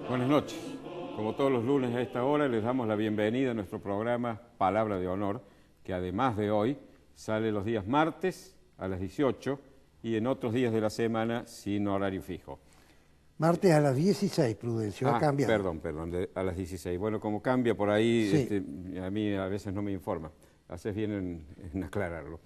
Buenas noches. Como todos los lunes a esta hora, les damos la bienvenida a nuestro programa Palabra de Honor, que además de hoy sale los días martes a las 18 y en otros días de la semana sin horario fijo. Martes a las 16, Prudencio, ha cambiado. Perdón, a las 16. Bueno, como cambia por ahí, Sí. a mí a veces no me informa. Haces bien en aclararlo.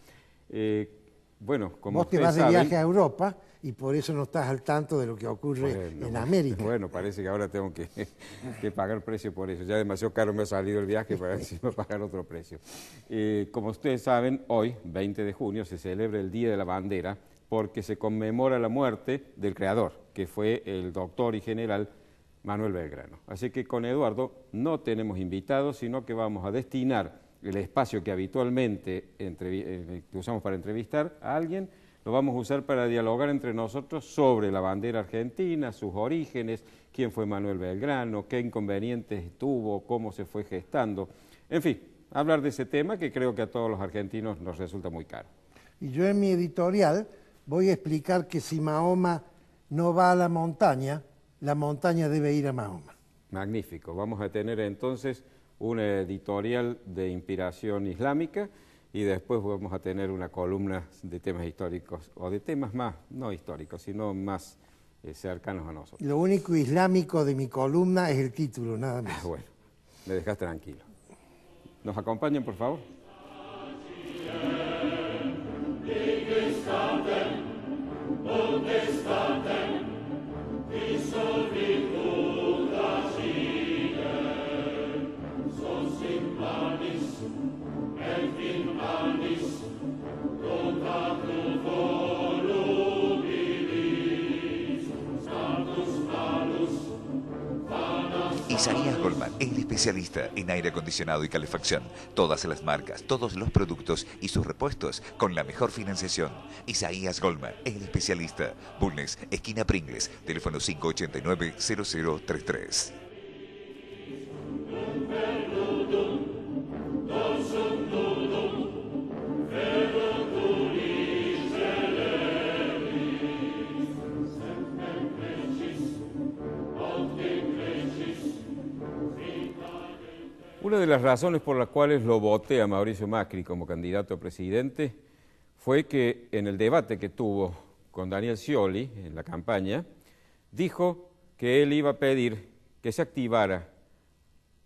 Bueno, como vos te vas de viaje a Europa y por eso no estás al tanto de lo que ocurre en América. Bueno, parece que ahora tengo que pagar precio por eso. Ya demasiado caro me ha salido el viaje para encima pagar otro precio. Como ustedes saben, hoy, 20 de junio, se celebra el Día de la Bandera porque se conmemora la muerte del creador, que fue el doctor y general Manuel Belgrano. Así que con Eduardo no tenemos invitados, sino que vamos a destinar el espacio que habitualmente usamos para entrevistar a alguien, lo vamos a usar para dialogar entre nosotros sobre la bandera argentina, sus orígenes, quién fue Manuel Belgrano, qué inconvenientes tuvo, cómo se fue gestando. En fin, hablar de ese tema que creo que a todos los argentinos nos resulta muy caro. Y yo en mi editorial voy a explicar que si Mahoma no va a la montaña debe ir a Mahoma. Magnífico. Vamos a tener entonces una editorial de inspiración islámica y después vamos a tener una columna de temas históricos, o de temas más, no históricos, sino más cercanos a nosotros. Lo único islámico de mi columna es el título, nada más. Bueno, me dejas tranquilo. ¿Nos acompañan, por favor? Isaías Goldman, el especialista en aire acondicionado y calefacción. Todas las marcas, todos los productos y sus repuestos con la mejor financiación. Isaías Goldman, el especialista. Bulnes, esquina Pringles, teléfono 589-0033. Una de las razones por las cuales lo voté a Mauricio Macri como candidato a presidente fue que en el debate que tuvo con Daniel Scioli en la campaña, dijo que él iba a pedir que se activara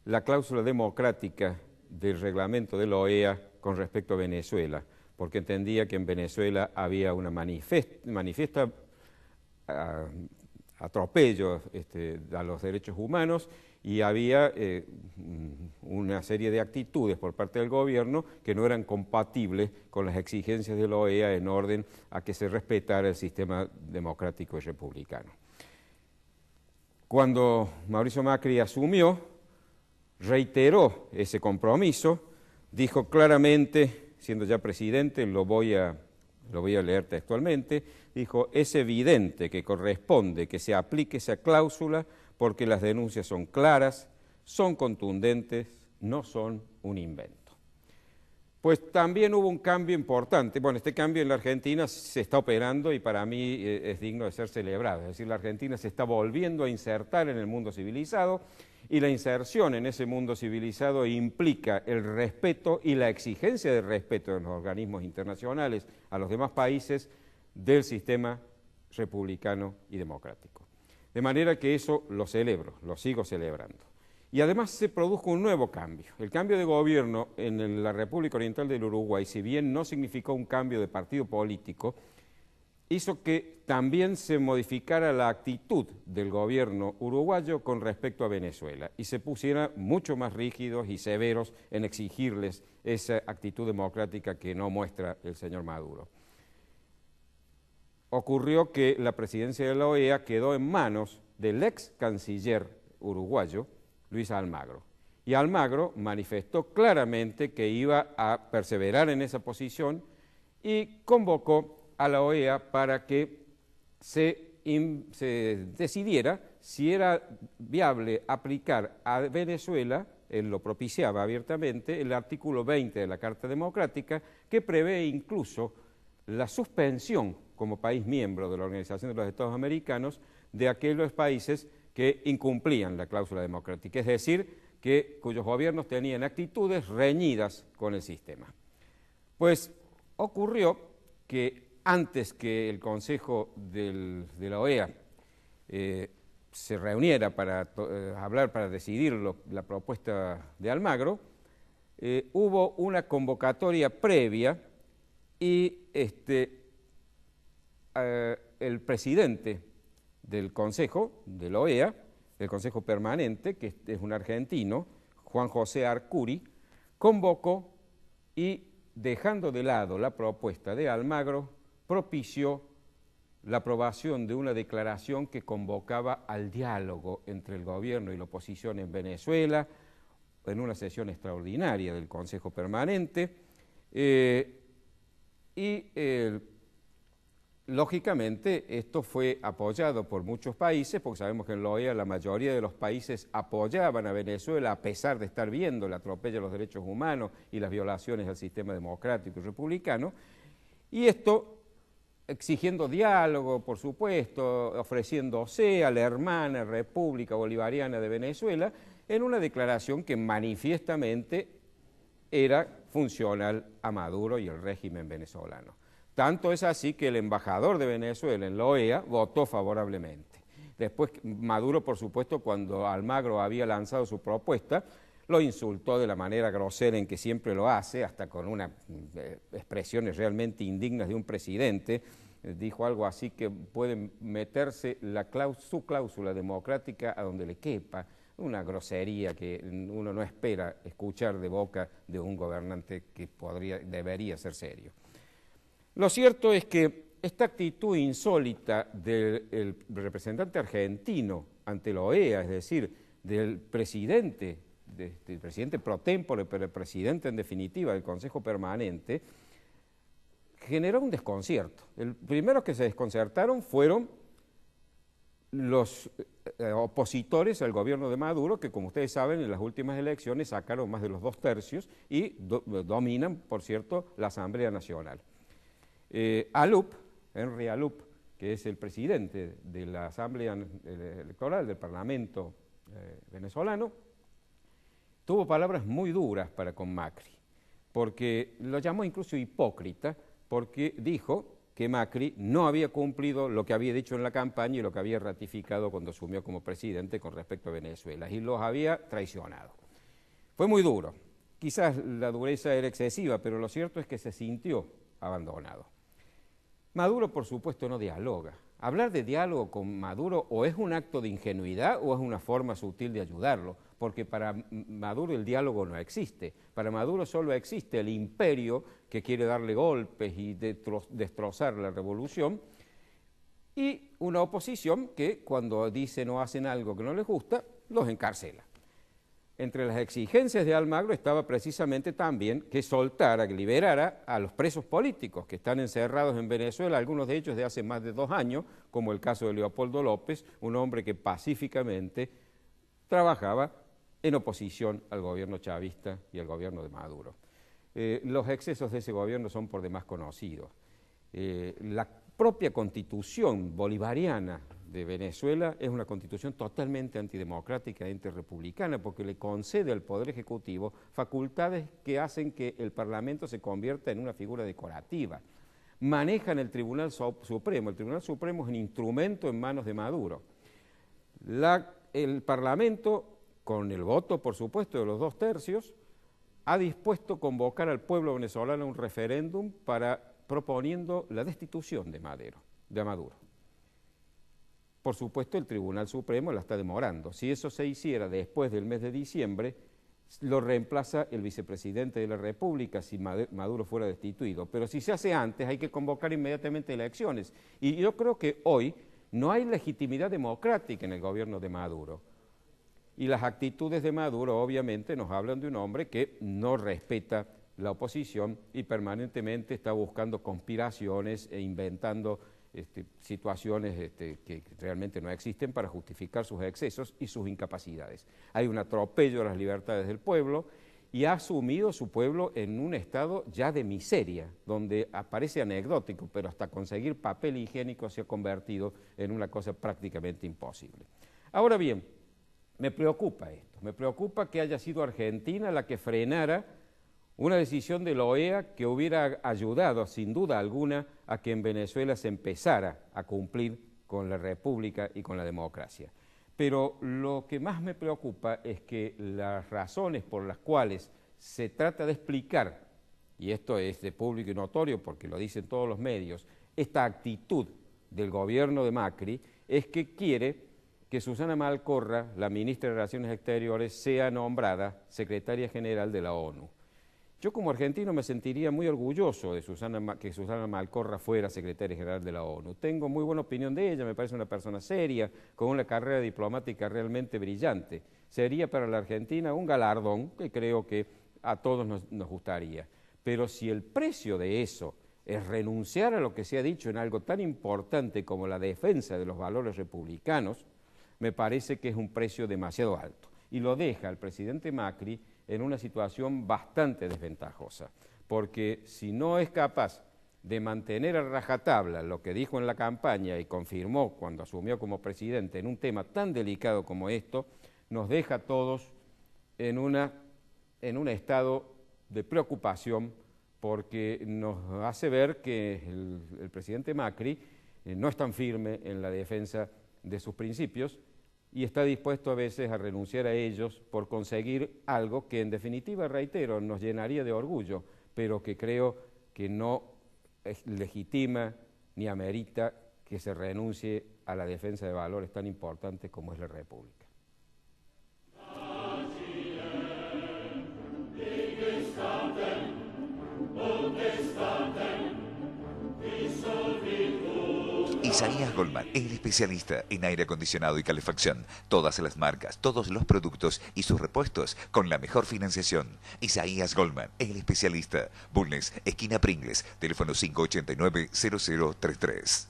la cláusula democrática del reglamento de la OEA con respecto a Venezuela, porque entendía que en Venezuela había una manifiesta atropello a los derechos humanos y había una serie de actitudes por parte del gobierno que no eran compatibles con las exigencias de la OEA en orden a que se respetara el sistema democrático y republicano. Cuando Mauricio Macri asumió, reiteró ese compromiso, dijo claramente, siendo ya presidente, lo voy a leer textualmente, dijo: es evidente que corresponde que se aplique esa cláusula porque las denuncias son claras, son contundentes, no son un invento. Pues también hubo un cambio importante. Bueno, este cambio en la Argentina se está operando y para mí es digno de ser celebrado. Es decir, la Argentina se está volviendo a insertar en el mundo civilizado y la inserción en ese mundo civilizado implica el respeto y la exigencia de respeto de los organismos internacionales a los demás países del sistema republicano y democrático. De manera que eso lo celebro, lo sigo celebrando. Y además se produjo un nuevo cambio. El cambio de gobierno en la República Oriental del Uruguay, si bien no significó un cambio de partido político, hizo que también se modificara la actitud del gobierno uruguayo con respecto a Venezuela y se pusiera mucho más rígidos y severos en exigirles esa actitud democrática que no muestra el señor Maduro. Ocurrió que la presidencia de la OEA quedó en manos del ex canciller uruguayo, Luis Almagro. Y Almagro manifestó claramente que iba a perseverar en esa posición y convocó a la OEA para que se decidiera si era viable aplicar a Venezuela él lo propiciaba abiertamente, el artículo 20 de la Carta Democrática, que prevé incluso la suspensión como país miembro de la Organización de los Estados Americanos de aquellos países que incumplían la cláusula democrática, es decir, cuyos gobiernos tenían actitudes reñidas con el sistema. Pues ocurrió que antes que el Consejo de la OEA se reuniera para hablar, para decidir la propuesta de Almagro, hubo una convocatoria previa y el presidente del Consejo de la OEA, del Consejo Permanente, que es un argentino, Juan José Arcuri, convocó y, dejando de lado la propuesta de Almagro, propició la aprobación de una declaración que convocaba al diálogo entre el gobierno y la oposición en Venezuela, en una sesión extraordinaria del Consejo Permanente, lógicamente esto fue apoyado por muchos países, porque sabemos que en la OEA la mayoría de los países apoyaban a Venezuela a pesar de estar viendo el atropello a los derechos humanos y las violaciones al sistema democrático y republicano, y esto exigiendo diálogo, por supuesto, ofreciéndose a la hermana República Bolivariana de Venezuela en una declaración que manifiestamente era funcional a Maduro y el régimen venezolano. Tanto es así que el embajador de Venezuela en la OEA votó favorablemente. Después Maduro, por supuesto, cuando Almagro había lanzado su propuesta, lo insultó de la manera grosera en que siempre lo hace, hasta con unas expresiones realmente indignas de un presidente. Dijo algo así que puede meterse su cláusula democrática a donde le quepa, una grosería que uno no espera escuchar de boca de un gobernante que debería ser serio. Lo cierto es que esta actitud insólita del representante argentino ante la OEA, es decir, del presidente pro tempore, pero el presidente en definitiva del Consejo Permanente, generó un desconcierto. El primero que se desconcertaron fueron los opositores al gobierno de Maduro, que como ustedes saben en las últimas elecciones sacaron más de los 2/3 y dominan, por cierto, la Asamblea Nacional. Henry Alup, que es el presidente de la Asamblea Electoral del Parlamento venezolano, tuvo palabras muy duras para con Macri, porque lo llamó incluso hipócrita, porque dijo que Macri no había cumplido lo que había dicho en la campaña y lo que había ratificado cuando asumió como presidente con respecto a Venezuela, y los había traicionado. Fue muy duro, quizás la dureza era excesiva, pero lo cierto es que se sintió abandonado. Maduro, por supuesto, no dialoga. Hablar de diálogo con Maduro o es un acto de ingenuidad o es una forma sutil de ayudarlo, porque para Maduro el diálogo no existe. Para Maduro solo existe el imperio que quiere darle golpes y destrozar la revolución, y una oposición que cuando dicen o hacen algo que no les gusta, los encarcela. Entre las exigencias de Almagro estaba precisamente también que soltara, que liberara a los presos políticos que están encerrados en Venezuela, algunos de ellos de hace más de 2 años, como el caso de Leopoldo López, un hombre que pacíficamente trabajaba en oposición al gobierno chavista y al gobierno de Maduro. Los excesos de ese gobierno son por demás conocidos. La propia constitución bolivariana de Venezuela es una constitución totalmente antidemocrática y antirrepublicana, porque le concede al Poder Ejecutivo facultades que hacen que el Parlamento se convierta en una figura decorativa. Manejan el Tribunal Supremo. El Tribunal Supremo es un instrumento en manos de Maduro. El Parlamento, con el voto, por supuesto, de los 2/3, ha dispuesto convocar al pueblo venezolano a un referéndum proponiendo la destitución de Maduro. Por supuesto, el Tribunal Supremo la está demorando. Si eso se hiciera después del mes de diciembre, lo reemplaza el vicepresidente de la República si Maduro fuera destituido. Pero si se hace antes, hay que convocar inmediatamente elecciones. Y yo creo que hoy no hay legitimidad democrática en el gobierno de Maduro. Y las actitudes de Maduro obviamente nos hablan de un hombre que no respeta la oposición y permanentemente está buscando conspiraciones e inventando situaciones que realmente no existen para justificar sus excesos y sus incapacidades. Hay un atropello a las libertades del pueblo y ha sumido su pueblo en un estado ya de miseria, donde parece anecdótico, pero hasta conseguir papel higiénico se ha convertido en una cosa prácticamente imposible. Ahora bien, me preocupa esto, me preocupa que haya sido Argentina la que frenara una decisión de la OEA que hubiera ayudado, sin duda alguna, a que en Venezuela se empezara a cumplir con la república y con la democracia. Pero lo que más me preocupa es que las razones por las cuales se trata de explicar, y esto es de público y notorio porque lo dicen todos los medios, esta actitud del gobierno de Macri es que quiere que Susana Malcorra, la ministra de Relaciones Exteriores, sea nombrada secretaria general de la ONU. Yo como argentino me sentiría muy orgulloso de que Susana Malcorra fuera secretaria general de la ONU. Tengo muy buena opinión de ella, me parece una persona seria, con una carrera diplomática realmente brillante. Sería para la Argentina un galardón que creo que a todos nos gustaría. Pero si el precio de eso es renunciar a lo que se ha dicho en algo tan importante como la defensa de los valores republicanos, me parece que es un precio demasiado alto. Y lo deja el presidente Macri en una situación bastante desventajosa, porque si no es capaz de mantener a rajatabla lo que dijo en la campaña y confirmó cuando asumió como presidente en un tema tan delicado como esto, nos deja a todos en un estado de preocupación, porque nos hace ver que el presidente Macri no es tan firme en la defensa de sus principios y está dispuesto a veces a renunciar a ellos por conseguir algo que en definitiva, reitero, nos llenaría de orgullo, pero que creo que no legitima ni amerita que se renuncie a la defensa de valores tan importantes como es la República. Isaías Goldman, el especialista en aire acondicionado y calefacción. Todas las marcas, todos los productos y sus repuestos con la mejor financiación. Isaías Goldman, el especialista. Bulnes, esquina Pringles, teléfono 589-0033.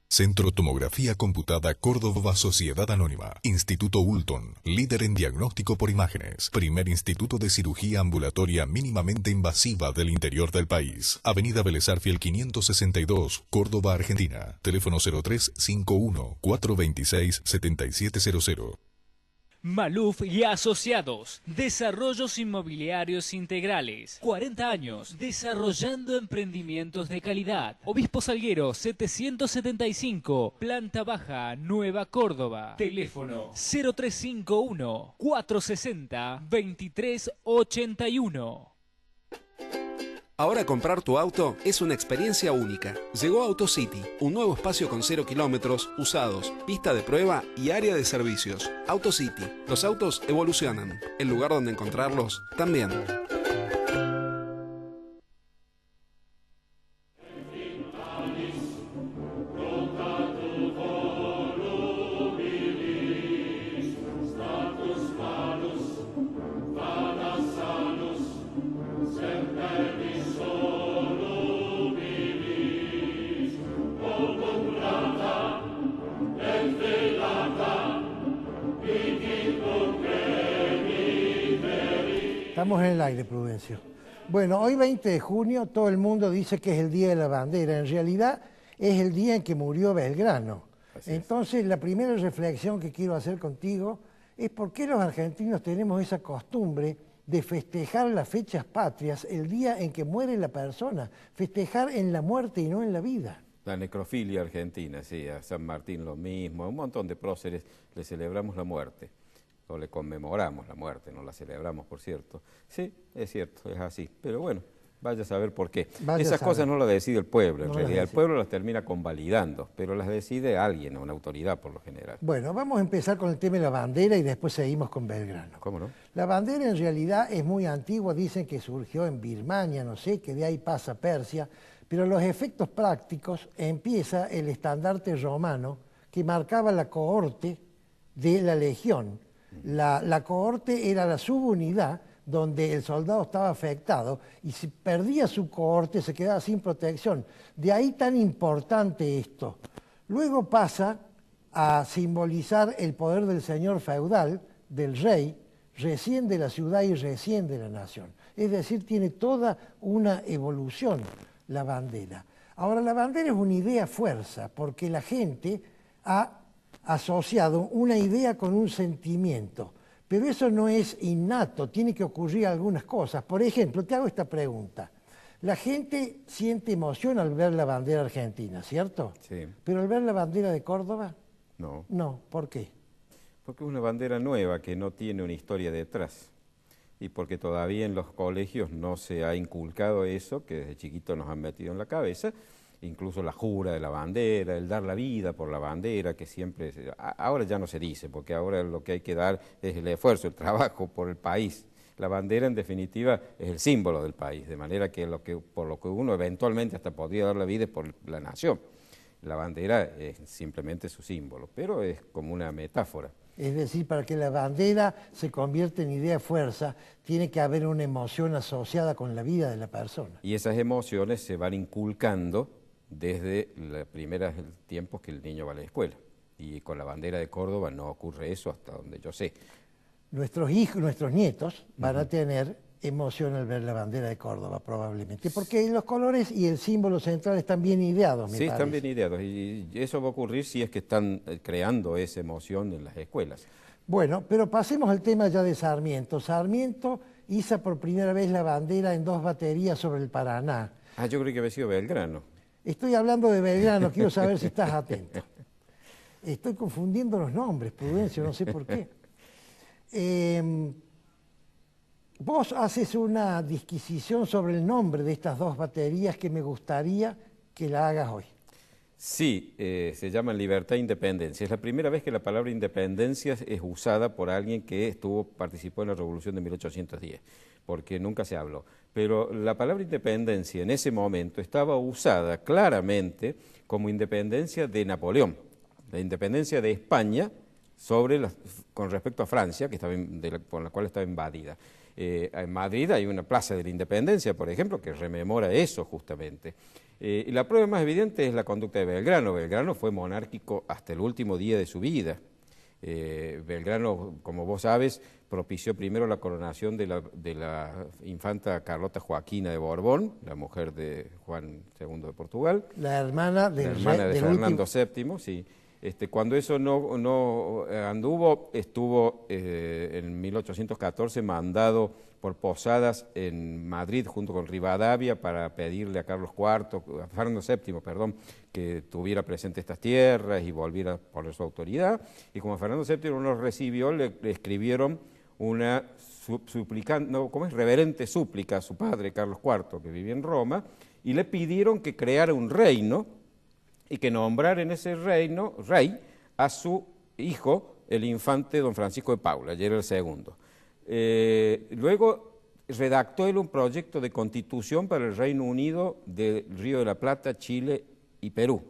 Centro Tomografía Computada Córdoba Sociedad Anónima. Instituto Ulton, líder en diagnóstico por imágenes. Primer instituto de cirugía ambulatoria mínimamente invasiva del interior del país. Avenida Vélez Arfiel 562, Córdoba, Argentina. Teléfono 0351-426-7700. Maluf y Asociados, Desarrollos Inmobiliarios Integrales, 40 años, desarrollando emprendimientos de calidad. Obispo Salguero 775, Planta Baja, Nueva Córdoba. Teléfono 0351-460-2381. Ahora comprar tu auto es una experiencia única. Llegó AutoCity, un nuevo espacio con 0 kilómetros, usados, pista de prueba y área de servicios. AutoCity, los autos evolucionan. El lugar donde encontrarlos también. Estamos en el aire, Prudencio. Bueno, hoy 20 de junio todo el mundo dice que es el Día de la Bandera. En realidad es el día en que murió Belgrano. Entonces la primera reflexión que quiero hacer contigo es por qué los argentinos tenemos esa costumbre de festejar las fechas patrias el día en que muere la persona. Festejar en la muerte y no en la vida. La necrofilia argentina, sí, a San Martín lo mismo, a un montón de próceres le celebramos la muerte. O le conmemoramos la muerte, no la celebramos, por cierto. Sí, es cierto, es así. Pero bueno, vaya a saber por qué. Esas cosas no las decide el pueblo, en realidad. El pueblo las termina convalidando, pero las decide alguien, una autoridad por lo general. Bueno, vamos a empezar con el tema de la bandera y después seguimos con Belgrano. ¿Cómo no? La bandera en realidad es muy antigua, dicen que surgió en Birmania, no sé, que de ahí pasa a Persia, pero los efectos prácticos empieza el estandarte romano que marcaba la cohorte de la legión. La cohorte era la subunidad donde el soldado estaba afectado y si perdía su cohorte se quedaba sin protección. De ahí tan importante esto. Luego pasa a simbolizar el poder del señor feudal, del rey, recién de la ciudad y recién de la nación. Es decir, tiene toda una evolución la bandera. Ahora, la bandera es una idea fuerza, porque la gente ha asociado una idea con un sentimiento. Pero eso no es innato, tiene que ocurrir algunas cosas. Por ejemplo, te hago esta pregunta. La gente siente emoción al ver la bandera argentina, ¿cierto? Sí. Pero al ver la bandera de Córdoba, No. no. ¿Por qué? Porque es una bandera nueva que no tiene una historia detrás. Y porque todavía en los colegios no se ha inculcado eso, que desde chiquitos nos han metido en la cabeza, incluso la jura de la bandera, el dar la vida por la bandera, que siempre, ahora ya no se dice, porque ahora lo que hay que dar es el esfuerzo, el trabajo por el país. La bandera, en definitiva, es el símbolo del país, de manera que, por lo que uno eventualmente hasta podría dar la vida es por la nación. La bandera es simplemente su símbolo, pero es como una metáfora. Es decir, para que la bandera se convierta en idea fuerza, tiene que haber una emoción asociada con la vida de la persona. Y esas emociones se van inculcando desde los primeros tiempos que el niño va a la escuela. Y con la bandera de Córdoba no ocurre eso hasta donde yo sé. Nuestros hijos, nuestros nietos van a tener emoción al ver la bandera de Córdoba, probablemente, porque los colores y el símbolo central están bien ideados, me Sí, parece. están bien ideados, y eso va a ocurrir si es que están creando esa emoción en las escuelas. Bueno, pero pasemos al tema ya de Sarmiento. Sarmiento iza por primera vez la bandera en 2 baterías sobre el Paraná. Ah, yo creo que había sido Belgrano. Estoy hablando de Belgrano, quiero saber si estás atento. Estoy confundiendo los nombres, Prudencio, no sé por qué. Vos haces una disquisición sobre el nombre de estas 2 baterías que me gustaría que la hagas hoy. Sí, se llaman libertad e independencia. Es la primera vez que la palabra independencia es usada por alguien que participó en la Revolución de 1810, porque nunca se habló. Pero la palabra independencia en ese momento estaba usada claramente como independencia de Napoleón, la independencia de España con respecto a Francia, por la cual estaba invadida. En Madrid hay una plaza de la Independencia, por ejemplo, que rememora eso justamente. Y la prueba más evidente es la conducta de Belgrano. Belgrano fue monárquico hasta el último día de su vida. Belgrano, como vos sabes, propició primero la coronación de la infanta Carlota Joaquina de Borbón, la mujer de Juan II de Portugal. La hermana de Fernando VII, sí. Cuando eso no anduvo, estuvo en 1814 mandado por Posadas en Madrid junto con Rivadavia para pedirle a Fernando VII, que tuviera presente estas tierras y volviera a poner su autoridad. Y como Fernando VII no los recibió, le escribieron una reverente súplica a su padre, Carlos IV, que vivía en Roma, y le pidieron que creara un reino y que nombrara en ese reino rey a su hijo, el infante don Francisco de Paula, ya era el segundo. Luego redactó él un proyecto de constitución para el Reino Unido del Río de la Plata, Chile y Perú.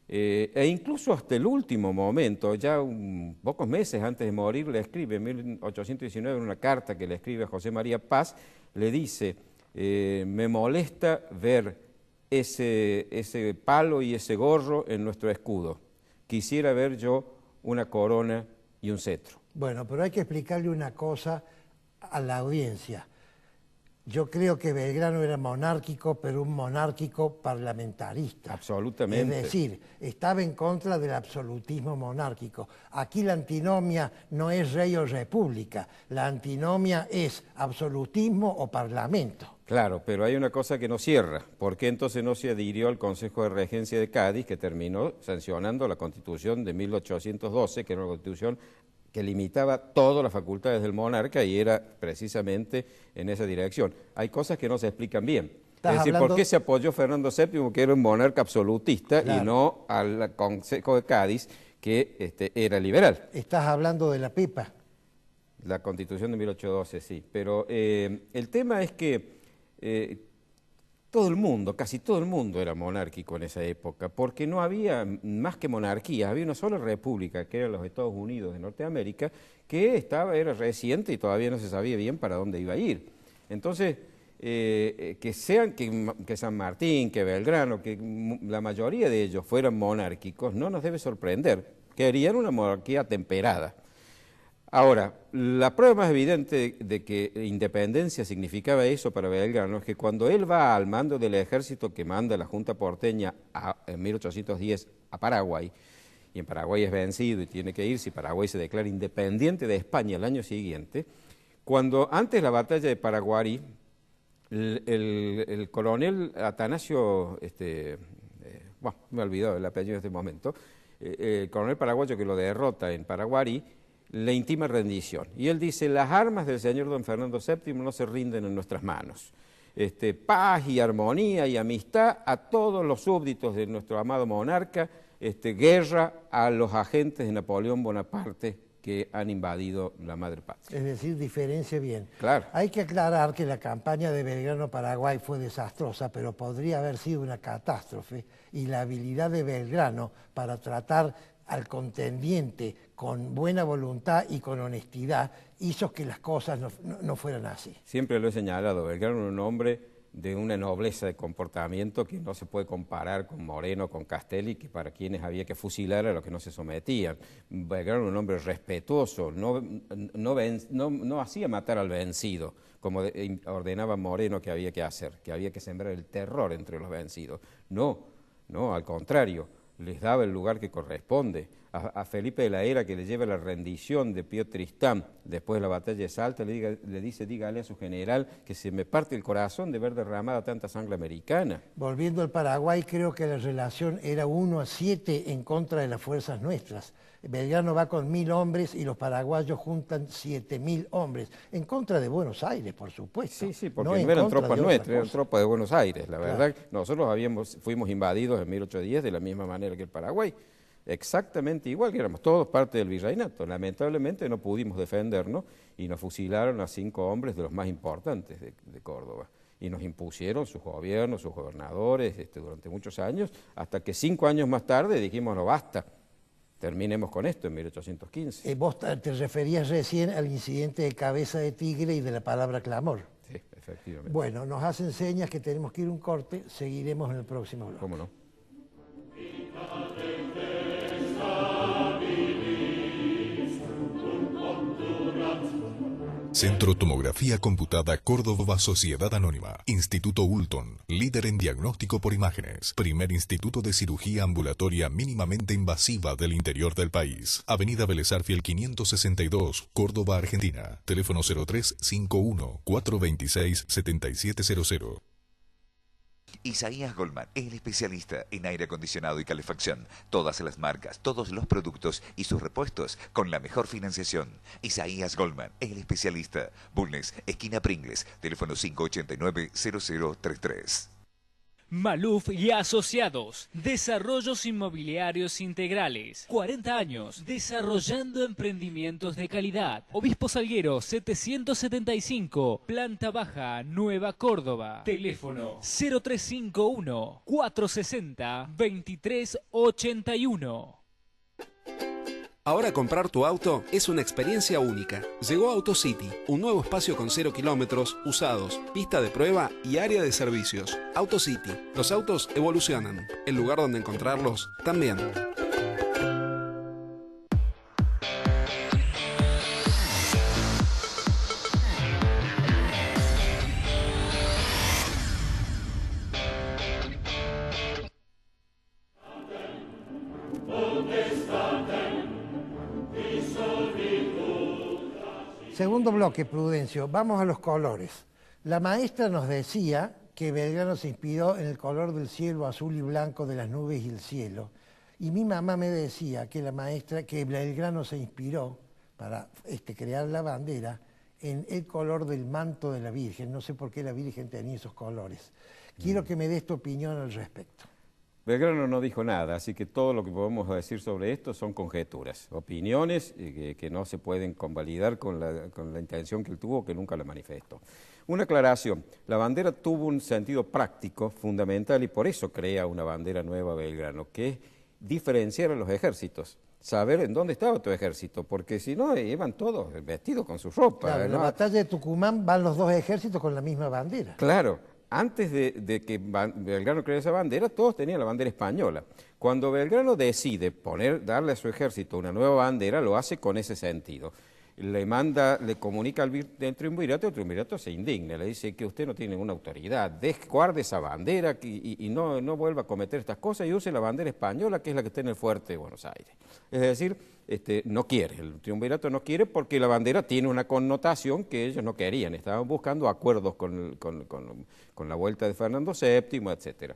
E incluso hasta el último momento, ya pocos meses antes de morir, le escribe en 1819 en una carta que le escribe a José María Paz, le dice, me molesta ver ese palo y ese gorro en nuestro escudo. Quisiera ver yo una corona y un cetro. Bueno, pero hay que explicarle una cosa a la audiencia. Yo creo que Belgrano era monárquico, pero un monárquico parlamentarista. Absolutamente. Es decir, estaba en contra del absolutismo monárquico. Aquí la antinomia no es rey o república, la antinomia es absolutismo o parlamento. Claro, pero hay una cosa que no cierra. ¿Por qué entonces no se adhirió al Consejo de Regencia de Cádiz, que terminó sancionando la Constitución de 1812, que era una Constitución que limitaba todas las facultades del monarca y era precisamente en esa dirección? Hay cosas que no se explican bien. Es decir, ¿por qué se apoyó Fernando VII, que era un monarca absolutista, y no al Consejo de Cádiz, que era liberal? Estás hablando de la Pepa. La Constitución de 1812, sí. Pero el tema es que todo el mundo, casi todo el mundo era monárquico en esa época, porque no había más que monarquía, había una sola república, que era los Estados Unidos de Norteamérica, que era reciente y todavía no se sabía bien para dónde iba a ir. Entonces, que San Martín, que Belgrano, que la mayoría de ellos fueran monárquicos, no nos debe sorprender. Querían una monarquía temperada. Ahora, la prueba más evidente de que independencia significaba eso para Belgrano es que cuando él va al mando del ejército que manda la Junta Porteña en 1810 a Paraguay, y en Paraguay es vencido y tiene que irse, y Paraguay se declara independiente de España el año siguiente, cuando antes de la batalla de Paraguarí, el coronel Atanasio, me he olvidado el apellido en este momento, el coronel paraguayo que lo derrota en Paraguarí, le intima rendición. Y él dice, las armas del señor don Fernando VII no se rinden en nuestras manos. Paz y armonía y amistad a todos los súbditos de nuestro amado monarca, guerra a los agentes de Napoleón Bonaparte que han invadido la madre patria. Es decir, diferencia bien. Claro. Hay que aclarar que la campaña de Belgrano-Paraguay fue desastrosa, pero podría haber sido una catástrofe, y la habilidad de Belgrano para tratar al contendiente con buena voluntad y con honestidad hizo que las cosas no fueran así. Siempre lo he señalado, Belgrano era un hombre de una nobleza de comportamiento que no se puede comparar con Moreno, con Castelli, que para quienes había que fusilar a los que no se sometían. Belgrano era un hombre respetuoso, no hacía matar al vencido, como ordenaba Moreno que había que hacer, que había que sembrar el terror entre los vencidos. No, al contrario, les daba el lugar que corresponde. A Felipe de la Era, que le lleva la rendición de Pío Tristán después de la batalla de Salta, le dice, dígale a su general que se me parte el corazón de ver derramada tanta sangre americana. Volviendo al Paraguay, creo que la relación era 1-7 en contra de las fuerzas nuestras. Belgrano va con 1000 hombres y los paraguayos juntan 7000 hombres, en contra de Buenos Aires, por supuesto. Sí, porque no eran tropas nuestras, eran tropas de Buenos Aires. La verdad, nosotros fuimos invadidos en 1810 de la misma manera que el Paraguay. Exactamente igual, que éramos todos parte del virreinato. Lamentablemente no pudimos defendernos y nos fusilaron a 5 hombres de los más importantes de Córdoba. Y nos impusieron sus gobiernos, sus gobernadores durante muchos años, hasta que 5 años más tarde dijimos, no basta, terminemos con esto en 1815. Vos te referías recién al incidente de Cabeza de Tigre y de la palabra clamor. Sí, efectivamente. Bueno, nos hacen señas que tenemos que ir a un corte, seguiremos en el próximo bloque. ¿Cómo no? Centro Tomografía Computada Córdoba Sociedad Anónima. Instituto Ulton, líder en diagnóstico por imágenes. Primer instituto de cirugía ambulatoria mínimamente invasiva del interior del país. Avenida Vélez Arfiel 562, Córdoba, Argentina. Teléfono 0351-426-7700. Isaías Goldman es el especialista en aire acondicionado y calefacción. Todas las marcas, todos los productos y sus repuestos con la mejor financiación. Isaías Goldman es el especialista. Bulnes, esquina Pringles, teléfono 589-0033. Maluf y Asociados, Desarrollos Inmobiliarios Integrales, 40 años, desarrollando emprendimientos de calidad. Obispo Salguero 775, Planta Baja, Nueva Córdoba. Teléfono 0351-460-2381. Ahora comprar tu auto es una experiencia única. Llegó AutoCity, un nuevo espacio con 0 kilómetros, usados, pista de prueba y área de servicios. AutoCity, los autos evolucionan. El lugar donde encontrarlos también. Segundo bloque, Prudencio. Vamos a los colores. La maestra nos decía que Belgrano se inspiró en el color del cielo azul y blanco de las nubes y el cielo. Y mi mamá me decía que que Belgrano se inspiró para crear la bandera en el color del manto de la Virgen. No sé por qué la Virgen tenía esos colores. Quiero que me des tu opinión al respecto. Belgrano no dijo nada, así que todo lo que podemos decir sobre esto son conjeturas, opiniones que no se pueden convalidar con la intención que él tuvo, que nunca la manifestó. Una aclaración, la bandera tuvo un sentido práctico, fundamental, y por eso crea una bandera nueva Belgrano, que es diferenciar a los ejércitos, saber en dónde estaba tu ejército, porque si no, iban todos vestidos con su ropa. Claro, en la batalla de Tucumán van los dos ejércitos con la misma bandera. Claro, antes de que Belgrano creara esa bandera, todos tenían la bandera española. Cuando Belgrano decide darle a su ejército una nueva bandera, lo hace con ese sentido. Le comunica al triunvirato, y el triunvirato se indigna, le dice que usted no tiene ninguna autoridad, guarde esa bandera y no vuelva a cometer estas cosas y use la bandera española, que es la que está en el fuerte de Buenos Aires. Es decir, no quiere, el triunvirato no quiere porque la bandera tiene una connotación que ellos no querían, estaban buscando acuerdos con la vuelta de Fernando VII, etcétera.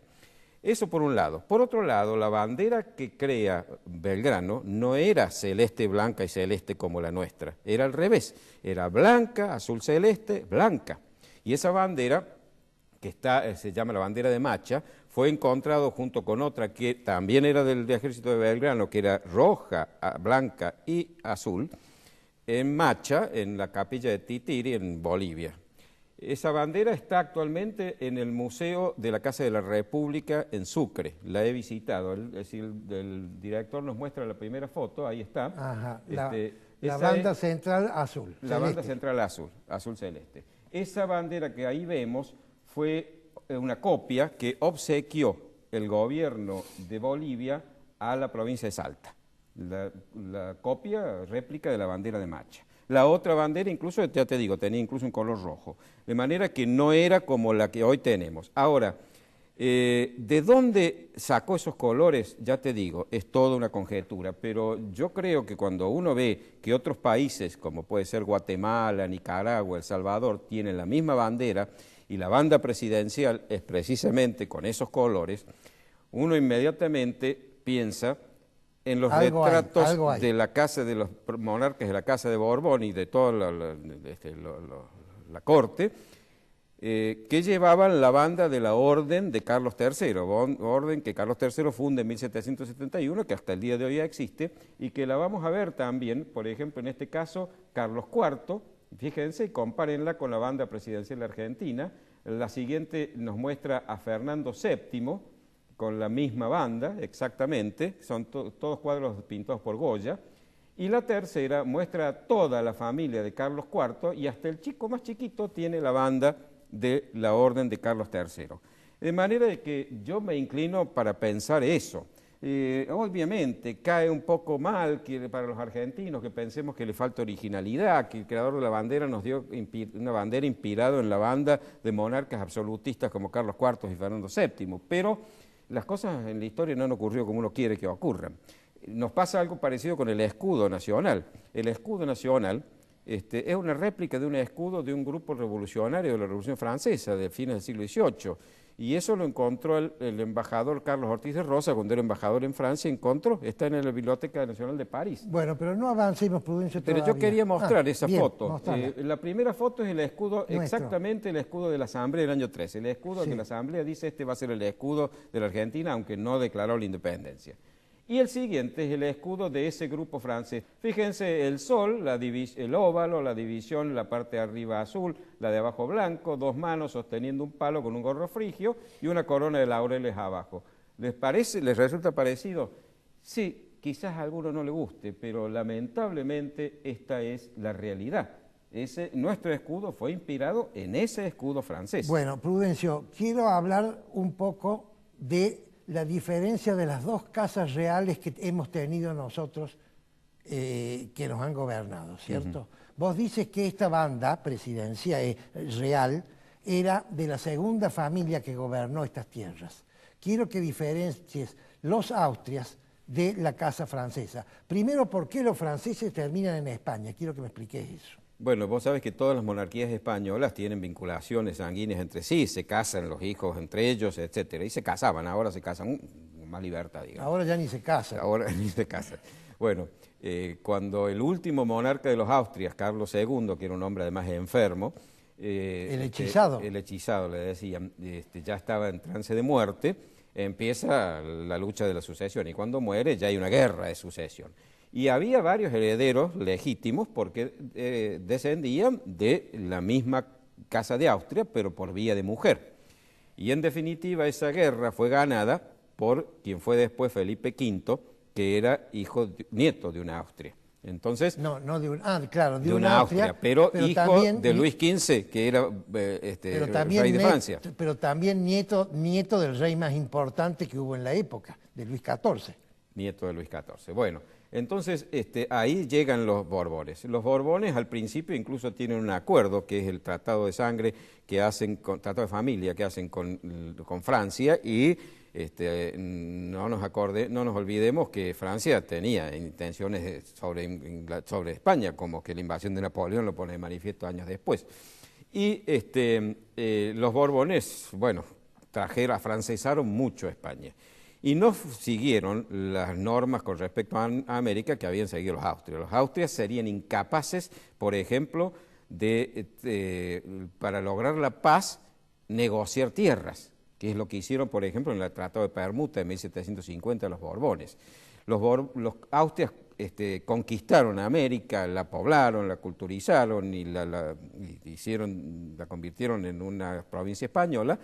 Eso por un lado. Por otro lado, la bandera que crea Belgrano no era celeste, blanca y celeste como la nuestra, era al revés, era blanca, azul celeste, blanca. Y esa bandera, que se llama la bandera de Macha, fue encontrado junto con otra que también era del ejército de Belgrano, que era roja, blanca y azul, en Macha, en la capilla de Titiri, en Bolivia. Esa bandera está actualmente en el Museo de la Casa de la República en Sucre, la he visitado, el director nos muestra la primera foto, ahí está. Ajá, la banda central azul. La banda central azul, azul celeste. Esa bandera que ahí vemos fue una copia que obsequió el gobierno de Bolivia a la provincia de Salta, la copia, réplica de la bandera de Macha. La otra bandera, incluso, ya te digo, tenía incluso un color rojo, de manera que no era como la que hoy tenemos. Ahora, ¿de dónde sacó esos colores? Ya te digo, es toda una conjetura, pero yo creo que cuando uno ve que otros países, como puede ser Guatemala, Nicaragua, El Salvador, tienen la misma bandera y la banda presidencial es precisamente con esos colores, uno inmediatamente piensa en los retratos de la casa de los monarcas de la Casa de Borbón y de toda la corte, que llevaban la banda de la Orden de Carlos III, orden que Carlos III funda en 1771, que hasta el día de hoy ya existe, y que la vamos a ver también, por ejemplo, en este caso, Carlos IV, fíjense, y compárenla con la banda presidencial argentina. La siguiente nos muestra a Fernando VII, con la misma banda, exactamente, son todos cuadros pintados por Goya, y la tercera muestra a toda la familia de Carlos IV, y hasta el chico más chiquito tiene la banda de la Orden de Carlos III. De manera de que yo me inclino para pensar eso. Obviamente cae un poco mal para los argentinos que pensemos que le falta originalidad, que el creador de la bandera nos dio una bandera inspirada en la banda de monarcas absolutistas como Carlos IV y Fernando VII, pero las cosas en la historia no han ocurrido como uno quiere que ocurran. Nos pasa algo parecido con el escudo nacional. El escudo nacional es una réplica de un escudo de un grupo revolucionario de la Revolución Francesa de fines del siglo XVIII. Y eso lo encontró el embajador Carlos Ortiz de Rosa, cuando era embajador en Francia, está en la Biblioteca Nacional de París. Bueno, pero no avancemos, Prudencio, todavía. Pero yo quería mostrar esa foto. Mostrala. La primera foto es el escudo, exactamente el escudo de la Asamblea del año 13. El escudo que la Asamblea dice, este va a ser el escudo de la Argentina, aunque no declaró la independencia. Y el siguiente es el escudo de ese grupo francés. Fíjense, el sol, el óvalo, la división, la parte de arriba azul, la de abajo blanco, dos manos sosteniendo un palo con un gorro frigio y una corona de laureles abajo. ¿Les parece, les resulta parecido? Sí, quizás a alguno no le guste, pero lamentablemente esta es la realidad. Nuestro escudo fue inspirado en ese escudo francés. Bueno, Prudencio, quiero hablar un poco de la diferencia de las dos casas reales que hemos tenido nosotros que nos han gobernado, ¿cierto? Vos dices que esta banda presidencial real era de la segunda familia que gobernó estas tierras. Quiero que diferencies los Austrias de la casa francesa. Primero, ¿por qué los franceses terminan en España? Quiero que me expliques eso. Bueno, vos sabés que todas las monarquías españolas tienen vinculaciones sanguíneas entre sí, se casan los hijos entre ellos, etcétera, y se casaban, ahora se casan con más libertad, digamos. Ahora ya ni se casan. Ahora ni se casan. Bueno, cuando el último monarca de los Austrias, Carlos II, que era un hombre además enfermo, el hechizado. El hechizado, le decían, ya estaba en trance de muerte, empieza la lucha de la sucesión y cuando muere ya hay una guerra de sucesión. Y había varios herederos legítimos porque descendían de la misma casa de Austria, pero por vía de mujer. Y en definitiva esa guerra fue ganada por quien fue después Felipe V, que era nieto de una Austria. Entonces, claro, de una Austria, pero hijo también, de Luis XV, que era rey de Francia. Pero también nieto del rey más importante que hubo en la época, de Luis XIV. Nieto de Luis XIV. Bueno, entonces ahí llegan los Borbones. Los Borbones al principio incluso tienen un acuerdo, que es el tratado de sangre que hacen, tratado de familia que hacen con Francia y no nos olvidemos que Francia tenía intenciones sobre España, como que la invasión de Napoleón lo pone de manifiesto años después. Y los Borbones, bueno, afrancesaron mucho a España. Y no siguieron las normas con respecto a América que habían seguido los austrias. Los austrias serían incapaces, por ejemplo, para lograr la paz, negociar tierras, que es lo que hicieron, por ejemplo, en el Tratado de Permuta de 1750 los Borbones. Los austrias conquistaron América, la poblaron, la culturizaron y la convirtieron en una provincia española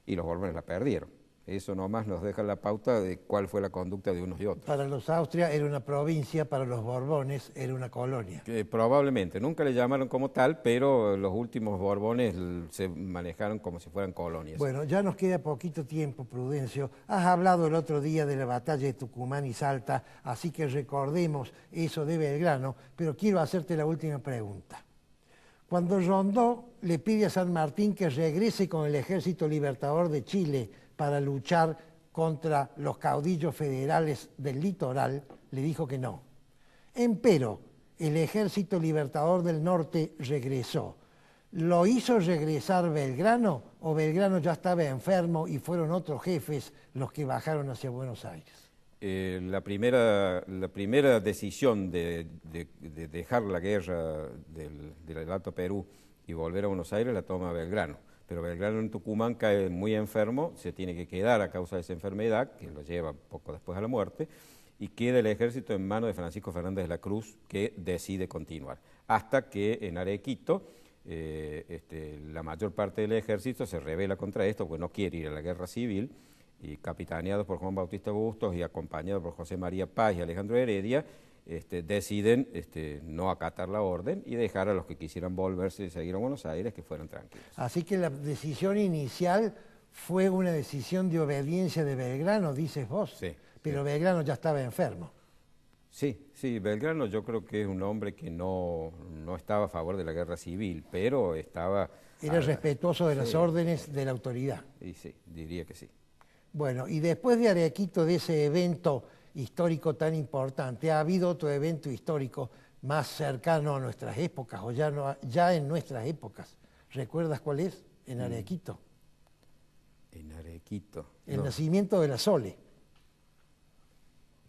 y los Borbones la perdieron. Eso nomás nos deja la pauta de cuál fue la conducta de unos y otros. Para los Austrias era una provincia, para los Borbones era una colonia. Probablemente, nunca le llamaron como tal, pero los últimos Borbones se manejaron como si fueran colonias. Bueno, ya nos queda poquito tiempo, Prudencio. Has hablado el otro día de la batalla de Tucumán y Salta, así que recordemos eso de Belgrano, pero quiero hacerte la última pregunta. Cuando Rondó le pide a San Martín que regrese con el Ejército Libertador de Chile para luchar contra los caudillos federales del litoral, le dijo que no. Empero, el Ejército Libertador del Norte regresó. ¿Lo hizo regresar Belgrano o Belgrano ya estaba enfermo y fueron otros jefes los que bajaron hacia Buenos Aires? La primera decisión de dejar la guerra del Alto Perú y volver a Buenos Aires la toma Belgrano. Pero Belgrano en Tucumán cae muy enfermo, se tiene que quedar a causa de esa enfermedad, que lo lleva poco después a la muerte, y queda el ejército en manos de Francisco Fernández de la Cruz, que decide continuar. Hasta que en Arequito, la mayor parte del ejército se rebela contra esto, porque no quiere ir a la guerra civil, y capitaneados por Juan Bautista Bustos y acompañados por José María Paz y Alejandro Heredia, deciden no acatar la orden y dejar a los que quisieran volverse y seguir a Buenos Aires que fueran tranquilos. Así que la decisión inicial fue una decisión de obediencia de Belgrano, dices vos, sí, pero sí. Belgrano ya estaba enfermo. Sí, Belgrano yo creo que es un hombre que no estaba a favor de la guerra civil, pero estaba... Era respetuoso de las órdenes de la autoridad. Y sí, diría que sí. Bueno, y después de Arequito, de ese evento histórico tan importante, ¿ha habido otro evento histórico más cercano a nuestras épocas o ya en nuestras épocas? ¿Recuerdas cuál es? En Arequito. En Arequito. El nacimiento de la Sole.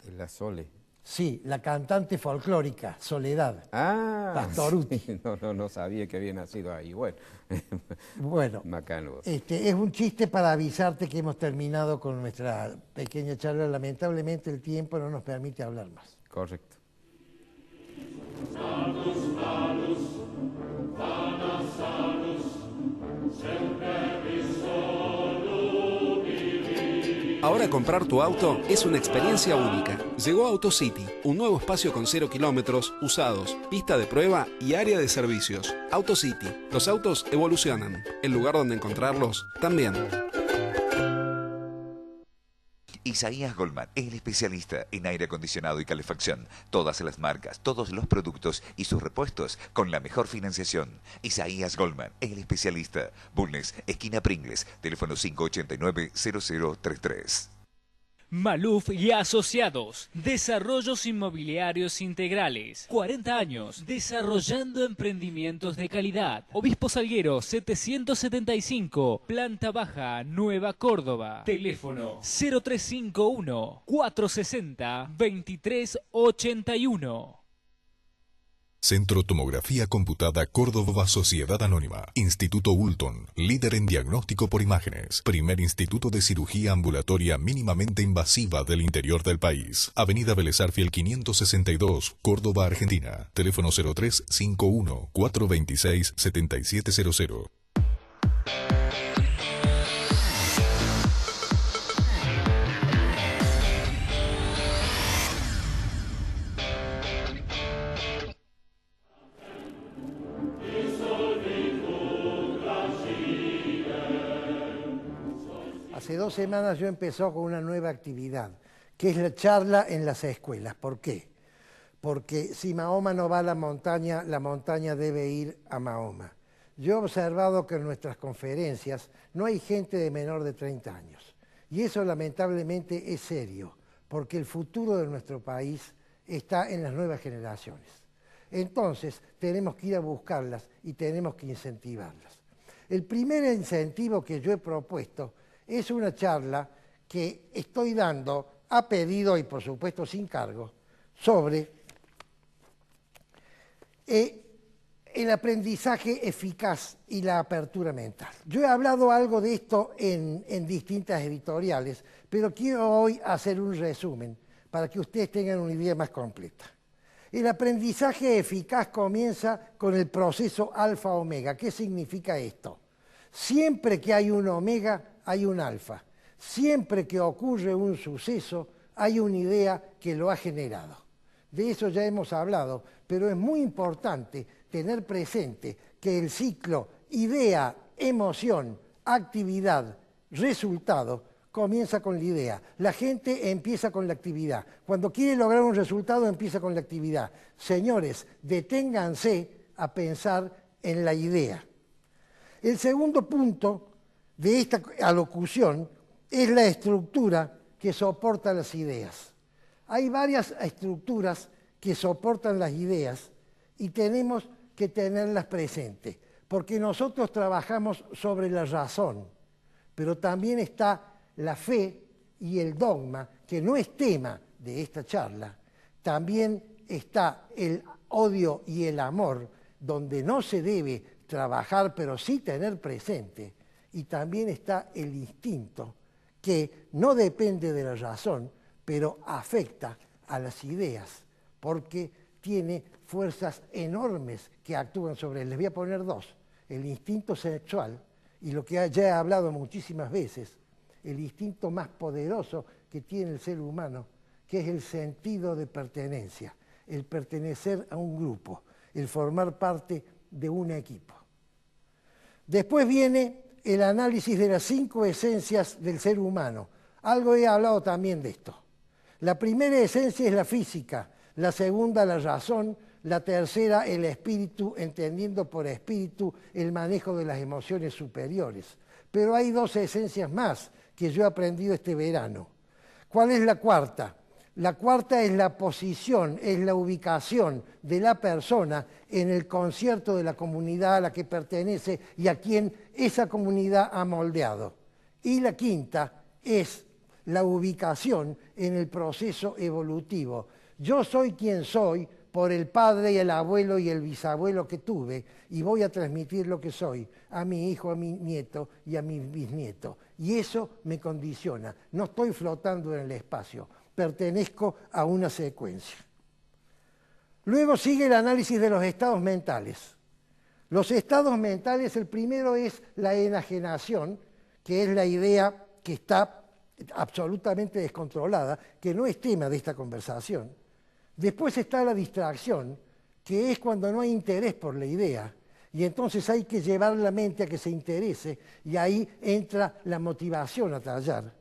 De la Sole. Sí, la cantante folclórica, Soledad. Pastoruti. Sí, no sabía que había nacido ahí. Bueno, Macano. Es un chiste para avisarte que hemos terminado con nuestra pequeña charla. Lamentablemente el tiempo no nos permite hablar más. Correcto. Ahora comprar tu auto es una experiencia única. Llegó AutoCity, un nuevo espacio con 0 kilómetros, usados, pista de prueba y área de servicios. AutoCity, los autos evolucionan. El lugar donde encontrarlos también. Isaías Goldman es el especialista en aire acondicionado y calefacción. Todas las marcas, todos los productos y sus repuestos con la mejor financiación. Isaías Goldman es el especialista. Bulnes, esquina Pringles, teléfono 589-0033. Maluf y Asociados, Desarrollos Inmobiliarios Integrales, 40 años, desarrollando emprendimientos de calidad. Obispo Salguero 775, Planta Baja, Nueva Córdoba. Teléfono 0351 460 2381. Centro Tomografía Computada Córdoba Sociedad Anónima. Instituto Ulton, líder en diagnóstico por imágenes. Primer instituto de cirugía ambulatoria mínimamente invasiva del interior del país. Avenida Vélez Arfiel 562, Córdoba, Argentina. Teléfono 0351 426 7700. Hace 2 semanas yo empezó con una nueva actividad, que es la charla en las escuelas. ¿Por qué? Porque si Mahoma no va a la montaña debe ir a Mahoma. Yo he observado que en nuestras conferencias no hay gente de menor de 30 años. Y eso lamentablemente es serio, porque el futuro de nuestro país está en las nuevas generaciones. Entonces tenemos que ir a buscarlas y tenemos que incentivarlas. El primer incentivo que yo he propuesto es una charla que estoy dando a pedido y por supuesto sin cargo sobre el aprendizaje eficaz y la apertura mental. Yo he hablado algo de esto en distintas editoriales, pero quiero hoy hacer un resumen para que ustedes tengan una idea más completa. El aprendizaje eficaz comienza con el proceso alfa-omega. ¿Qué significa esto? Siempre que hay un omega, hay un alfa. Siempre que ocurre un suceso, hay una idea que lo ha generado. De eso ya hemos hablado, pero es muy importante tener presente que el ciclo idea, emoción, actividad, resultado, comienza con la idea. La gente empieza con la actividad. Cuando quiere lograr un resultado, empieza con la actividad. Señores, deténganse a pensar en la idea. El segundo punto de esta alocución es la estructura que soporta las ideas. Hay varias estructuras que soportan las ideas y tenemos que tenerlas presentes, porque nosotros trabajamos sobre la razón, pero también está la fe y el dogma, que no es tema de esta charla. También está el odio y el amor, donde no se debe trabajar, pero sí tener presente. Y también está el instinto, que no depende de la razón, pero afecta a las ideas, porque tiene fuerzas enormes que actúan sobre él. Les voy a poner 2. El instinto sexual, y lo que ya he hablado muchísimas veces, el instinto más poderoso que tiene el ser humano, que es el sentido de pertenencia, el pertenecer a un grupo, el formar parte de un equipo. Después viene el análisis de las 5 esencias del ser humano. Algo he hablado también de esto. La primera esencia es la física, la segunda la razón, la tercera el espíritu, entendiendo por espíritu el manejo de las emociones superiores. Pero hay 2 esencias más que yo he aprendido este verano. ¿Cuál es la cuarta? La cuarta es la posición, es la ubicación de la persona en el concierto de la comunidad a la que pertenece y a quien esa comunidad ha moldeado. Y la quinta es la ubicación en el proceso evolutivo. Yo soy quien soy por el padre y el abuelo y el bisabuelo que tuve y voy a transmitir lo que soy a mi hijo, a mi nieto y a mi bisnieto. Y eso me condiciona. No estoy flotando en el espacio. Pertenezco a una secuencia. Luego sigue el análisis de los estados mentales. Los estados mentales, el primero es la enajenación, que es la idea que está absolutamente descontrolada, que no es tema de esta conversación. Después está la distracción, que es cuando no hay interés por la idea, y entonces hay que llevar la mente a que se interese, y ahí entra la motivación a tallar.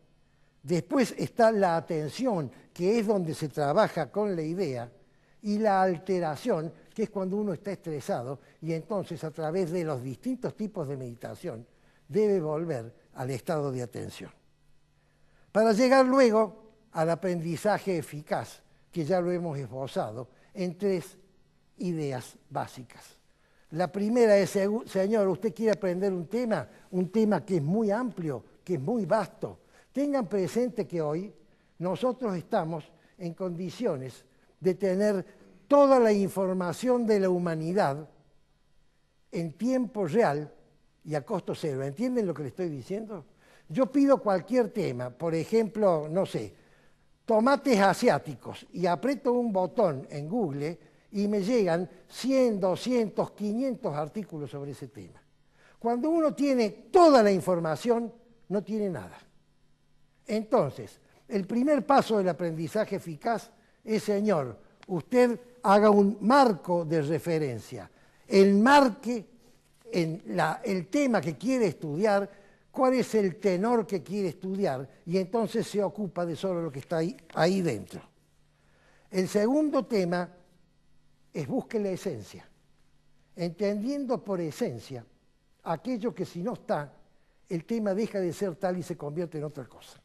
Después está la atención, que es donde se trabaja con la idea, y la alteración, que es cuando uno está estresado, y entonces a través de los distintos tipos de meditación debe volver al estado de atención. Para llegar luego al aprendizaje eficaz, que ya lo hemos esbozado, en 3 ideas básicas. La primera es, señor, usted quiere aprender un tema que es muy amplio, que es muy vasto. Tengan presente que hoy nosotros estamos en condiciones de tener toda la información de la humanidad en tiempo real y a costo cero. ¿Entienden lo que le estoy diciendo? Yo pido cualquier tema, por ejemplo, no sé, tomates asiáticos, y aprieto un botón en Google y me llegan 100, 200, 500 artículos sobre ese tema. Cuando uno tiene toda la información, no tiene nada. Entonces, el primer paso del aprendizaje eficaz es, señor, usted haga un marco de referencia, enmarque en el tema que quiere estudiar, cuál es el tenor que quiere estudiar, y entonces se ocupa de solo lo que está ahí dentro. El segundo tema es busque la esencia, entendiendo por esencia aquello que si no está, el tema deja de ser tal y se convierte en otra cosa.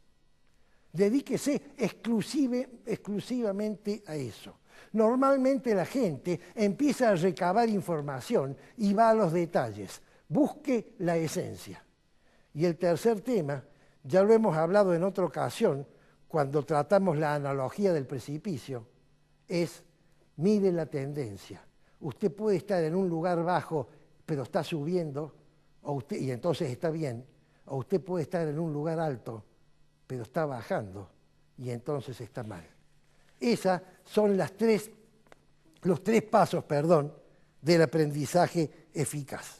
Dedíquese exclusivamente a eso. Normalmente la gente empieza a recabar información y va a los detalles. Busque la esencia. Y el tercer tema, ya lo hemos hablado en otra ocasión, cuando tratamos la analogía del precipicio, es mire la tendencia. Usted puede estar en un lugar bajo, pero está subiendo, y entonces está bien. O usted puede estar en un lugar alto, pero está bajando, y entonces está mal. Esos son los tres pasos, del aprendizaje eficaz.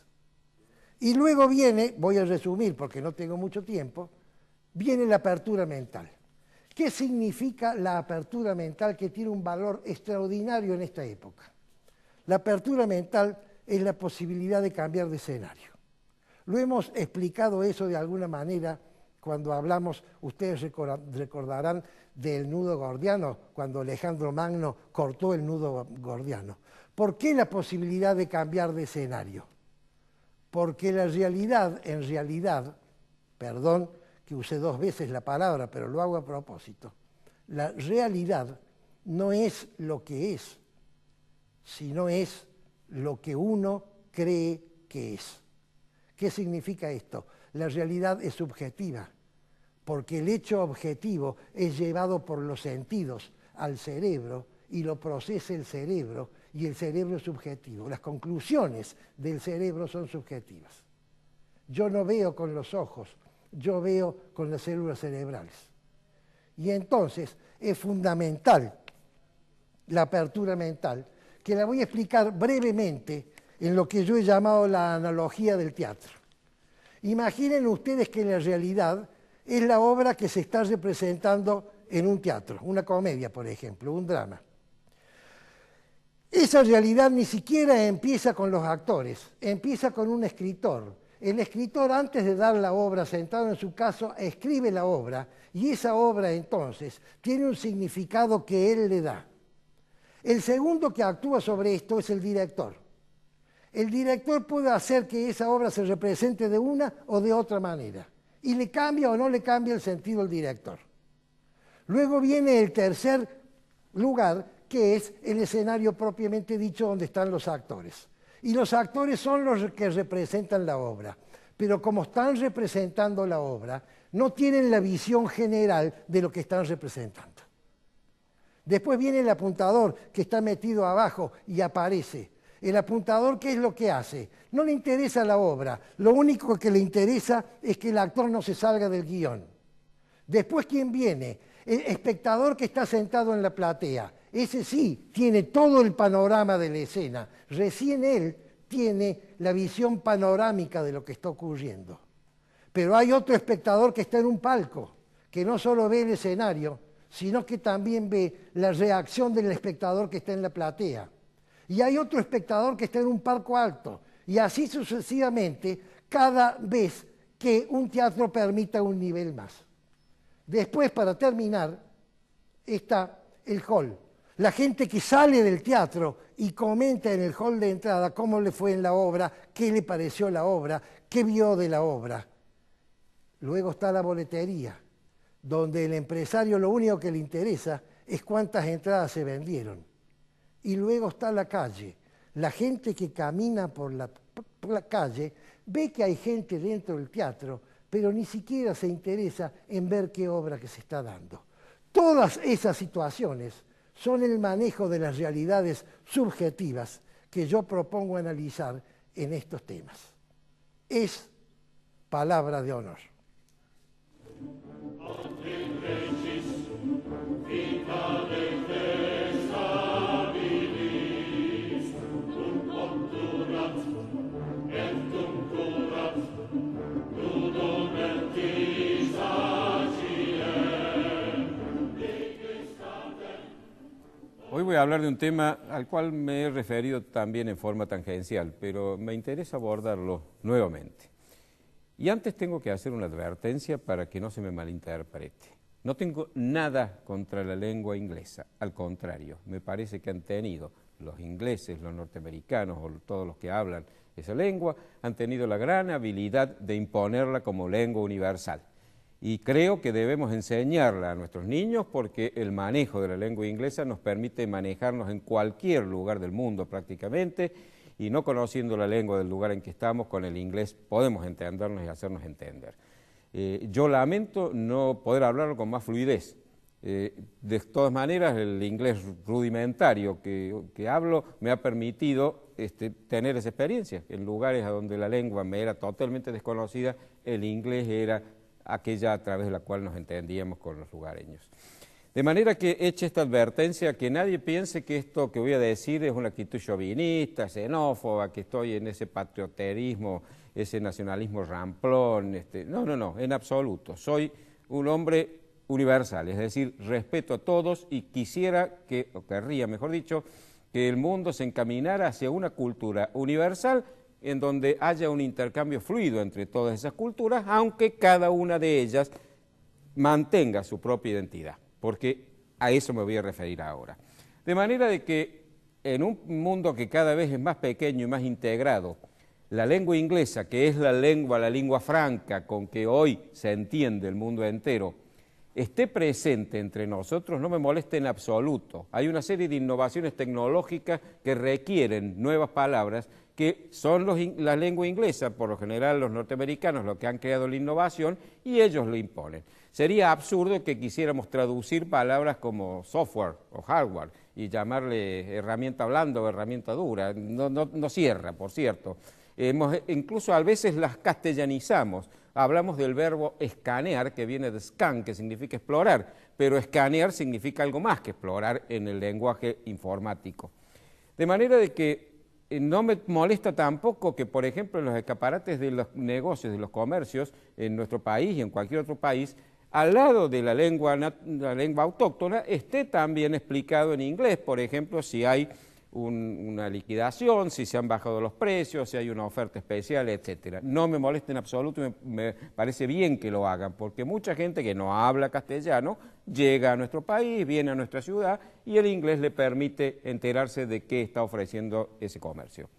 Y luego viene, voy a resumir porque no tengo mucho tiempo, viene la apertura mental. ¿Qué significa la apertura mental que tiene un valor extraordinario en esta época? La apertura mental es la posibilidad de cambiar de escenario. Lo hemos explicado eso de alguna manera cuando hablamos, ustedes recordarán del nudo gordiano, cuando Alejandro Magno cortó el nudo gordiano. ¿Por qué la posibilidad de cambiar de escenario? Porque la realidad, en realidad, perdón que usé 2 veces la palabra, pero lo hago a propósito, la realidad no es lo que es, sino es lo que uno cree que es. ¿Qué significa esto? La realidad es subjetiva, porque el hecho objetivo es llevado por los sentidos al cerebro y lo procesa el cerebro, y el cerebro es subjetivo. Las conclusiones del cerebro son subjetivas. Yo no veo con los ojos, yo veo con las células cerebrales. Y entonces es fundamental la apertura mental, que la voy a explicar brevemente en lo que yo he llamado la analogía del teatro. Imaginen ustedes que la realidad es la obra que se está representando en un teatro, una comedia, por ejemplo, un drama. Esa realidad ni siquiera empieza con los actores, empieza con un escritor. El escritor, antes de dar la obra, sentado en su casa, escribe la obra, y esa obra entonces tiene un significado que él le da. El segundo que actúa sobre esto es el director. El director puede hacer que esa obra se represente de una o de otra manera, y le cambia o no le cambia el sentido al director. Luego viene el tercer lugar, que es el escenario propiamente dicho, donde están los actores. Y los actores son los que representan la obra, pero como están representando la obra, no tienen la visión general de lo que están representando. Después viene el apuntador, que está metido abajo y aparece. El apuntador, ¿qué es lo que hace? No le interesa la obra, lo único que le interesa es que el actor no se salga del guión. Después, ¿quién viene? El espectador que está sentado en la platea. Ese sí tiene todo el panorama de la escena. Recién él tiene la visión panorámica de lo que está ocurriendo. Pero hay otro espectador que está en un palco, que no solo ve el escenario, sino que también ve la reacción del espectador que está en la platea. Y hay otro espectador que está en un palco alto. Y así sucesivamente, cada vez que un teatro permita un nivel más. Después, para terminar, está el hall. La gente que sale del teatro y comenta en el hall de entrada cómo le fue en la obra, qué le pareció la obra, qué vio de la obra. Luego está la boletería, donde el empresario lo único que le interesa es cuántas entradas se vendieron. Y luego está la calle. La gente que camina por la calle ve que hay gente dentro del teatro, pero ni siquiera se interesa en ver qué obra que se está dando. Todas esas situaciones son el manejo de las realidades subjetivas que yo propongo analizar en estos temas. Es palabra de honor. Hoy voy a hablar de un tema al cual me he referido también en forma tangencial, pero me interesa abordarlo nuevamente. Y antes tengo que hacer una advertencia para que no se me malinterprete. No tengo nada contra la lengua inglesa, al contrario, me parece que han tenido los ingleses, los norteamericanos o todos los que hablan esa lengua, han tenido la gran habilidad de imponerla como lengua universal. Y creo que debemos enseñarla a nuestros niños porque el manejo de la lengua inglesa nos permite manejarnos en cualquier lugar del mundo prácticamente, y no conociendo la lengua del lugar en que estamos, con el inglés podemos entendernos y hacernos entender. Yo lamento no poder hablarlo con más fluidez. De todas maneras, el inglés rudimentario que hablo me ha permitido tener esa experiencia. En lugares a donde la lengua me era totalmente desconocida, el inglés era aquella a través de la cual nos entendíamos con los lugareños. De manera que hecha esta advertencia, que nadie piense que esto que voy a decir es una actitud chauvinista, xenófoba, que estoy en ese patrioterismo, ese nacionalismo ramplón. No, en absoluto. Soy un hombre universal, es decir, respeto a todos y querría, mejor dicho, que el mundo se encaminara hacia una cultura universal en donde haya un intercambio fluido entre todas esas culturas, aunque cada una de ellas mantenga su propia identidad, porque a eso me voy a referir ahora. De manera de que en un mundo que cada vez es más pequeño y más integrado, la lengua inglesa, que es la lengua franca con que hoy se entiende el mundo entero, esté presente entre nosotros, no me molesta en absoluto. Hay una serie de innovaciones tecnológicas que requieren nuevas palabras, que son la lengua inglesa, por lo general los norteamericanos, los que han creado la innovación, y ellos lo imponen. Sería absurdo que quisiéramos traducir palabras como software o hardware y llamarle herramienta blanda o herramienta dura. No cierra, por cierto. Incluso a veces las castellanizamos. Hablamos del verbo escanear, que viene de scan, que significa explorar, pero escanear significa algo más que explorar en el lenguaje informático. De manera de que no me molesta tampoco que, por ejemplo, en los escaparates de los negocios, de los comercios, en nuestro país y en cualquier otro país, al lado de la lengua autóctona, esté también explicado en inglés, por ejemplo, si hay una liquidación, si se han bajado los precios, si hay una oferta especial, etcétera. No me molesta en absoluto y me parece bien que lo hagan, porque mucha gente que no habla castellano llega a nuestro país, viene a nuestra ciudad y el inglés le permite enterarse de qué está ofreciendo ese comercio.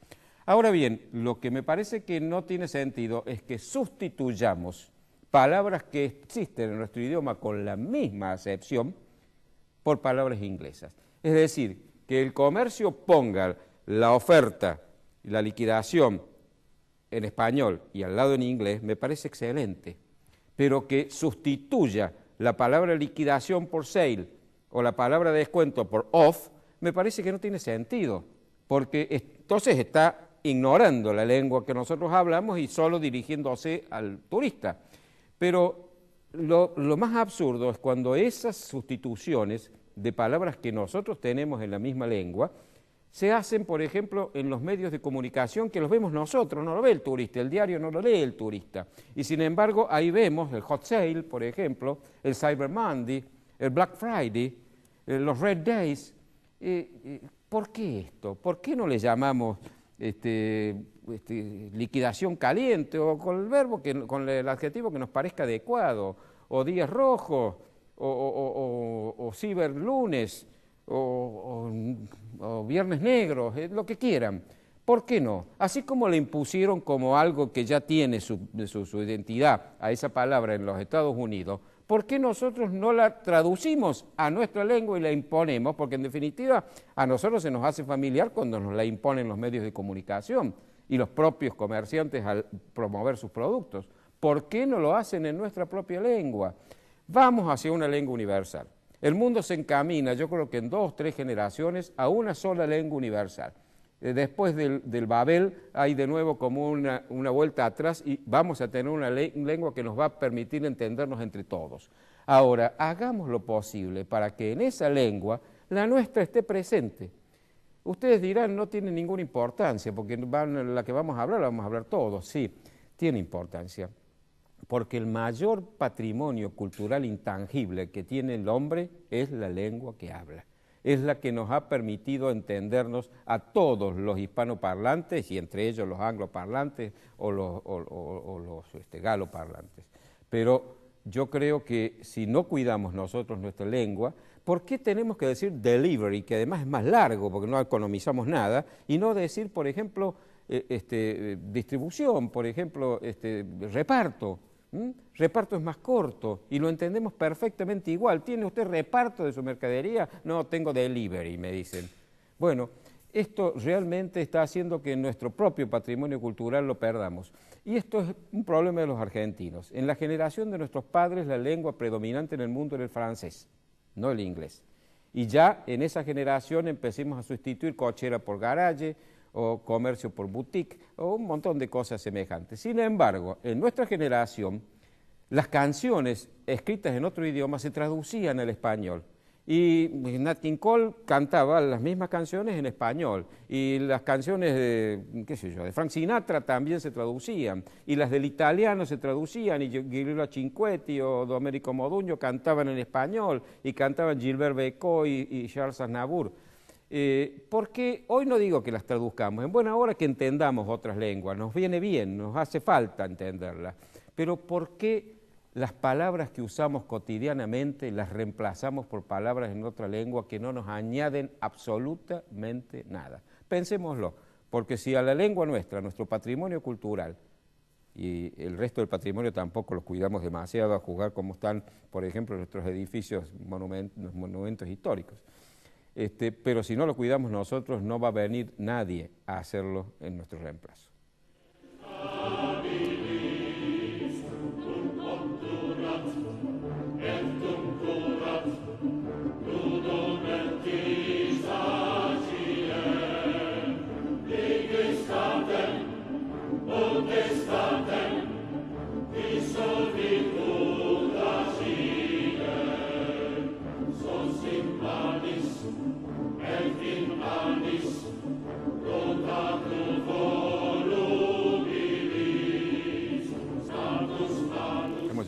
Ahora bien, lo que me parece que no tiene sentido es que sustituyamos palabras que existen en nuestro idioma con la misma acepción por palabras inglesas. Es decir, que el comercio ponga la oferta y la liquidación en español y al lado en inglés me parece excelente, pero que sustituya la palabra liquidación por sale o la palabra descuento por off, me parece que no tiene sentido, porque entonces está ignorando la lengua que nosotros hablamos y solo dirigiéndose al turista. Pero lo más absurdo es cuando esas sustituciones de palabras que nosotros tenemos en la misma lengua se hacen, por ejemplo, en los medios de comunicación que los vemos nosotros, no lo ve el turista, el diario no lo lee el turista. Y sin embargo, ahí vemos el Hot Sale, por ejemplo, el Cyber Monday, el Black Friday, los Red Days. ¿Por qué esto? ¿Por qué no le llamamos liquidación caliente o con el verbo, con el adjetivo que nos parezca adecuado, o días rojos, o ciberlunes, o viernes negros, lo que quieran? ¿Por qué no? Así como le impusieron como algo que ya tiene su identidad a esa palabra en los Estados Unidos, ¿por qué nosotros no la traducimos a nuestra lengua y la imponemos? Porque en definitiva a nosotros se nos hace familiar cuando nos la imponen los medios de comunicación y los propios comerciantes al promover sus productos. ¿Por qué no lo hacen en nuestra propia lengua? Vamos hacia una lengua universal. El mundo se encamina, yo creo que en 2 o 3 generaciones, a una sola lengua universal. Después del Babel hay de nuevo como una vuelta atrás y vamos a tener una lengua que nos va a permitir entendernos entre todos. Ahora, hagamos lo posible para que en esa lengua la nuestra esté presente. Ustedes dirán, no tiene ninguna importancia, porque la que vamos a hablar todos. Sí, tiene importancia, porque el mayor patrimonio cultural intangible que tiene el hombre es la lengua que habla. Es la que nos ha permitido entendernos a todos los hispanoparlantes y entre ellos los angloparlantes o los galoparlantes. Pero yo creo que si no cuidamos nosotros nuestra lengua, ¿por qué tenemos que decir delivery, que además es más largo porque no economizamos nada, y no decir, por ejemplo, distribución, por ejemplo, reparto? Reparto es más corto y lo entendemos perfectamente igual. ¿Tiene usted reparto de su mercadería? No, tengo delivery, me dicen. Bueno, esto realmente está haciendo que nuestro propio patrimonio cultural lo perdamos. Y esto es un problema de los argentinos. En la generación de nuestros padres la lengua predominante en el mundo era el francés, no el inglés. Y ya en esa generación empecemos a sustituir cochera por garaje, o comercio por boutique, o un montón de cosas semejantes. Sin embargo, en nuestra generación, las canciones escritas en otro idioma se traducían al español. Y Nat King Cole cantaba las mismas canciones en español. Y las canciones de Frank Sinatra también se traducían. Y las del italiano se traducían. Y Guillermo Cinquetti o Domenico Modugno cantaban en español. Y cantaban Gilbert Bécaud y Charles Aznavour. Porque hoy no digo que las traduzcamos, en buena hora que entendamos otras lenguas, nos viene bien, nos hace falta entenderlas, pero ¿por qué las palabras que usamos cotidianamente las reemplazamos por palabras en otra lengua que no nos añaden absolutamente nada? Pensémoslo, porque si a la lengua nuestra, nuestro patrimonio cultural, y el resto del patrimonio tampoco los cuidamos demasiado a juzgar como están, por ejemplo, nuestros edificios, monumentos históricos, pero si no lo cuidamos nosotros, no va a venir nadie a hacerlo en nuestro reemplazo.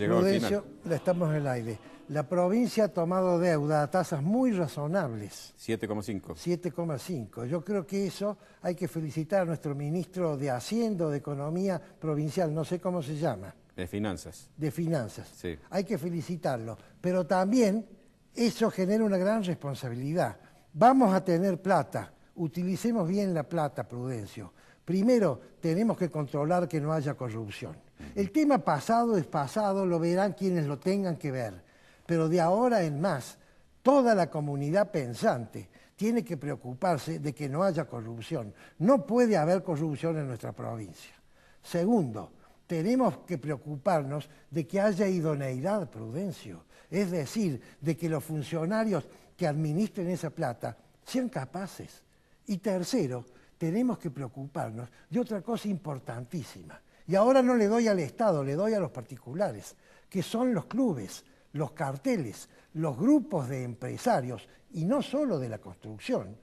Prudencio, estamos en el aire. La provincia ha tomado deuda a tasas muy razonables. 7,5. 7,5. Yo creo que eso hay que felicitar a nuestro ministro de Hacienda, de Economía Provincial, no sé cómo se llama. De Finanzas. De Finanzas. Sí. Hay que felicitarlo. Pero también eso genera una gran responsabilidad. Vamos a tener plata. Utilicemos bien la plata, Prudencio. Primero, tenemos que controlar que no haya corrupción. El tema pasado es pasado, lo verán quienes lo tengan que ver. Pero de ahora en más, toda la comunidad pensante tiene que preocuparse de que no haya corrupción. No puede haber corrupción en nuestra provincia. Segundo, tenemos que preocuparnos de que haya idoneidad, Prudencio. Es decir, de que los funcionarios que administren esa plata sean capaces. Y tercero, tenemos que preocuparnos de otra cosa importantísima. Y ahora no le doy al Estado, le doy a los particulares, que son los clubes, los carteles, los grupos de empresarios, y no solo de la construcción,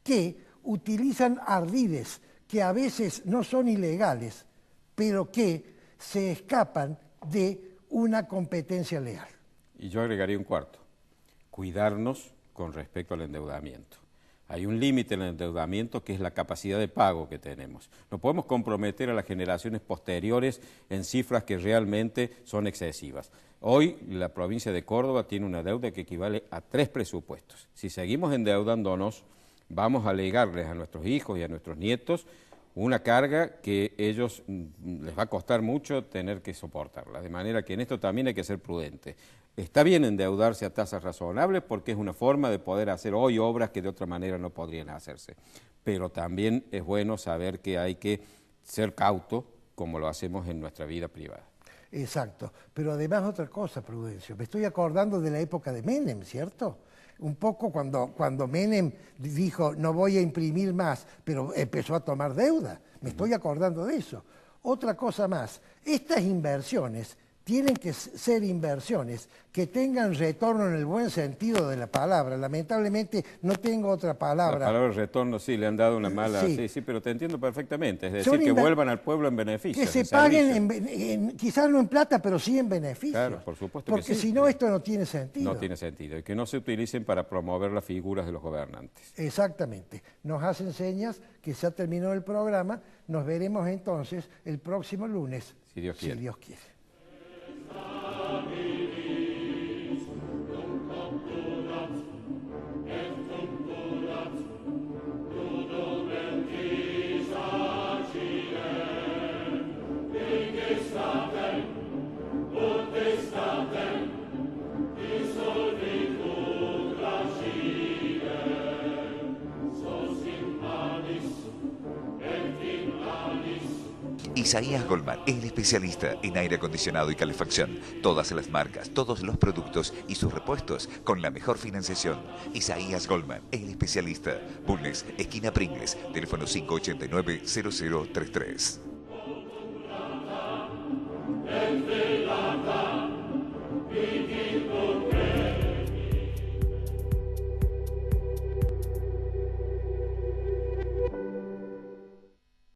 que utilizan ardides que a veces no son ilegales, pero que se escapan de una competencia leal. Y yo agregaría un cuarto, cuidarnos con respecto al endeudamiento. Hay un límite en el endeudamiento que es la capacidad de pago que tenemos. No podemos comprometer a las generaciones posteriores en cifras que realmente son excesivas. Hoy la provincia de Córdoba tiene una deuda que equivale a 3 presupuestos. Si seguimos endeudándonos, vamos a legarles a nuestros hijos y a nuestros nietos una carga que ellos les va a costar mucho tener que soportarla. De manera que en esto también hay que ser prudente. Está bien endeudarse a tasas razonables porque es una forma de poder hacer hoy obras que de otra manera no podrían hacerse. Pero también es bueno saber que hay que ser cauto como lo hacemos en nuestra vida privada. Exacto. Pero además otra cosa, Prudencio. Me estoy acordando de la época de Menem, ¿cierto? Un poco cuando Menem dijo no voy a imprimir más, pero empezó a tomar deuda. Me estoy acordando de eso. Otra cosa más, estas inversiones tienen que ser inversiones que tengan retorno en el buen sentido de la palabra. Lamentablemente no tengo otra palabra. La palabra retorno sí le han dado una mala... Sí, pero te entiendo perfectamente. Es decir, que vuelvan al pueblo en beneficio. Que se paguen, quizás no en plata, pero sí en beneficio. Claro, por supuesto porque que sí. Si no, esto no tiene sentido. No tiene sentido. Y que no se utilicen para promover las figuras de los gobernantes. Exactamente. Nos hacen señas que se ha terminado el programa. Nos veremos entonces el próximo lunes. Si Dios quiere. Si Dios quiere. Isaías Goldman, el especialista en aire acondicionado y calefacción. Todas las marcas, todos los productos y sus repuestos con la mejor financiación. Isaías Goldman, el especialista. Bulnes, esquina Pringles, teléfono 589-0033.